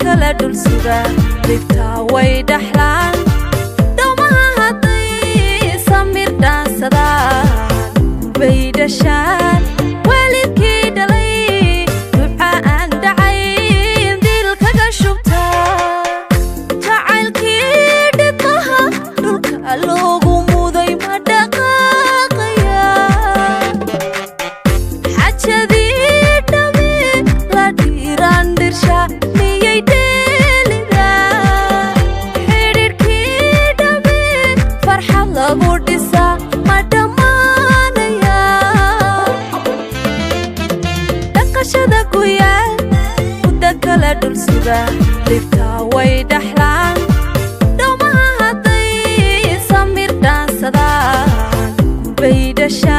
kala dul suga dhibtaa way dhaxlaan dhawmaha hadday samir dhaansadaan bay dhashaan waalidkii dhalay duca aan dhacayn dil kaga shubtaa jacaylkii dhibmaha dhulka loogu muday ma dhaqaaqaya xajadii dhabi la dhiiraan dhirsha miyay dheelida xidhiidhkii dhabi farxad lagu dhisaa ma dhammaanaya dhaqashada guyaal muddo kala dhul suga dhibtaa way dhaxlaan dhawmaha hadday samir dhaansadaan bay dhashaan